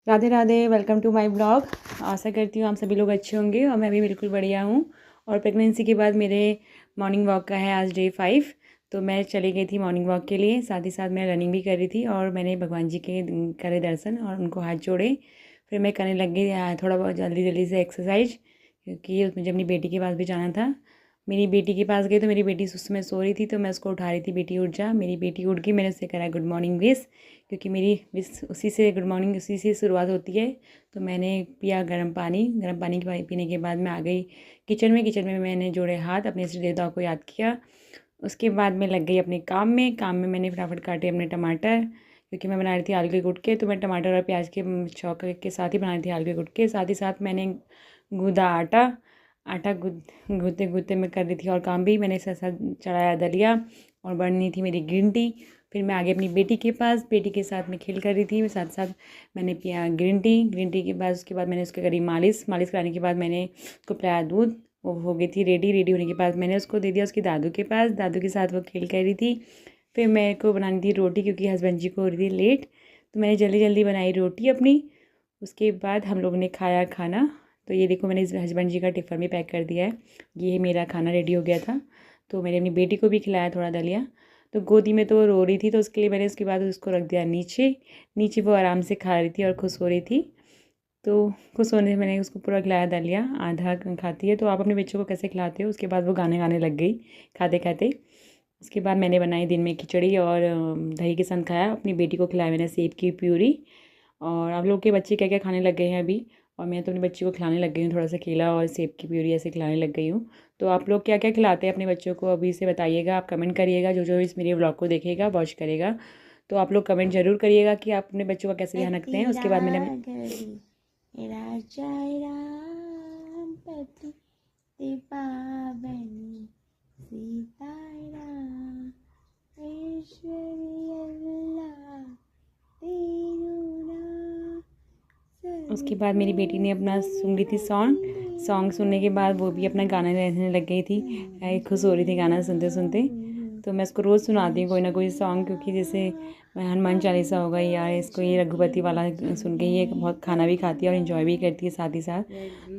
Radhe Radhe, welcome to my blog. आशा करती हूँ आप सभी लोग अच्छे होंगे और मैं भी बिल्कुल बढ़िया हूँ। और प्रेगनेंसी के बाद मेरे मॉर्निंग वॉक का है आज डे 5। तो मैं चली गई थी मॉर्निंग वॉक के लिए, साथ ही साथ मैं रनिंग भी कर रही थी और मैंने भगवान जी के करे दर्शन और उनको हाथ जोड़े। फिर मैं करने लग गई थोड़ा बहुत जल्दी जल्दी से एक्सरसाइज, क्योंकि मुझे अपनी बेटी के पास भी जाना था। मेरी बेटी के पास गई तो मेरी बेटी उस समय सो रही थी, तो मैं उसको उठा रही थी, बेटी उठ जा। मेरी बेटी उठ गई, मैंने उससे करा गुड मॉर्निंग विश, क्योंकि मेरी विश उसी से, गुड मॉर्निंग उसी से शुरुआत होती है। तो मैंने पिया गर्म पानी पीने के बाद मैं आ गई किचन में मैंने जोड़े हाथ, अपने इष्ट देवताओं को याद किया। उसके बाद मैं लग गई अपने काम में मैंने फटाफट काटे अपने टमाटर, क्योंकि मैं बना रही थी आलू के गुटके। तो मैं टमाटर और प्याज के छौंक के साथ ही बना रही थी आलू के गुटके। साथ ही साथ मैंने गूँधा आटा, गूँथते गूँथते मैं कर रही थी और काम भी। मैंने साथ साथ चढ़ाया दलिया और बननी थी मेरी ग्रीन टी। फिर मैं आ गई अपनी बेटी के पास, बेटी के साथ मैं खेल कर रही थी। साथ साथ मैंने पिया ग्रीन टी के बाद, उसके बाद मैंने उसके करी मालिश कराने के बाद मैंने उसको पिलाया दूध। वो हो गई थी रेडी होने के बाद मैंने उसको दे दिया उसकी दादू के पास, दादू के साथ वो खेल कर रही थी। फिर मेरे को बनानी थी रोटी, क्योंकि हस्बैंड जी को हो रही थी लेट, तो मैंने जल्दी जल्दी बनाई रोटी अपनी। उसके बाद हम लोग ने खाया खाना। तो ये देखो, मैंने हस्बैंड जी का टिफ़िन भी पैक कर दिया है। ये मेरा खाना रेडी हो गया था। तो मैंने अपनी बेटी को भी खिलाया थोड़ा दलिया। तो गोदी में तो वो रो रही थी, तो उसके लिए मैंने उसके बाद उसको रख दिया नीचे। नीचे वो आराम से खा रही थी और खुश हो रही थी। तो खुश होने से मैंने उसको पूरा खिलाया दलिया, आधा खाती है। तो आप अपने बच्चों को कैसे खिलाते हो? उसके बाद वो गाने गाने लग गई खाते खाते। उसके बाद मैंने बनाई दिन में खिचड़ी और दही के साथ खाया। अपनी बेटी को खिलाया मैंने सेब की प्यूरी। और आप लोग के बच्चे क्या क्या खाने लग गए हैं अभी? और मैं तो अपने बच्ची को खिलाने लग गई हूँ, थोड़ा सा केला और सेब की प्यूरी ऐसे खिलाने लग गई हूँ। तो आप लोग क्या क्या खिलाते हैं अपने बच्चों को अभी से बताइएगा, आप कमेंट करिएगा। जो जो इस मेरे व्लॉग को देखेगा, वॉच करेगा, तो आप लोग कमेंट ज़रूर करिएगा कि आप अपने बच्चों का कैसे ध्यान रखते हैं। उसके बाद मैंने राजा राम पति पावनी सीताराम ऐश्वर्य अल्लाह तेरू नाम। उसके बाद मेरी बेटी ने अपना सुन रही थी सॉन्ग सुनने के बाद वो भी अपना गाना गाने लग गई थी, खुश हो रही थी गाना सुनते सुनते। तो मैं इसको रोज़ सुनाती हूँ कोई ना कोई सॉन्ग, क्योंकि जैसे हनुमान चालीसा हो गई या इसको ये रघुपति वाला सुन के ये बहुत खाना भी खाती है और इन्जॉय भी करती है साथ ही साथ।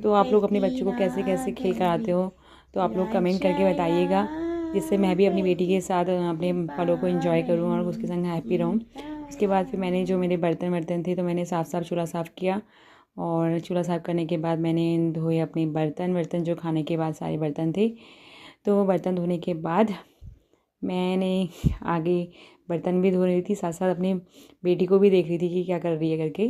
तो आप लोग अपने बच्चों को कैसे कैसे खेल कर आते हो, तो आप लोग कमेंट करके बताइएगा, जिससे मैं भी अपनी बेटी के साथ अपने पलों को इन्जॉय करूँ और उसके संग हैप्पी रहूँ। उसके बाद फिर मैंने जो मेरे बर्तन थे तो मैंने चूल्हा साफ़ किया। और चूल्हा साफ़ करने के बाद मैंने धोए अपने बर्तन जो खाने के बाद सारे बर्तन थे। तो बर्तन धोने के बाद मैंने आगे बर्तन भी धो रही थी, साथ साथ अपनी बेटी को भी देख रही थी कि क्या कर रही है करके।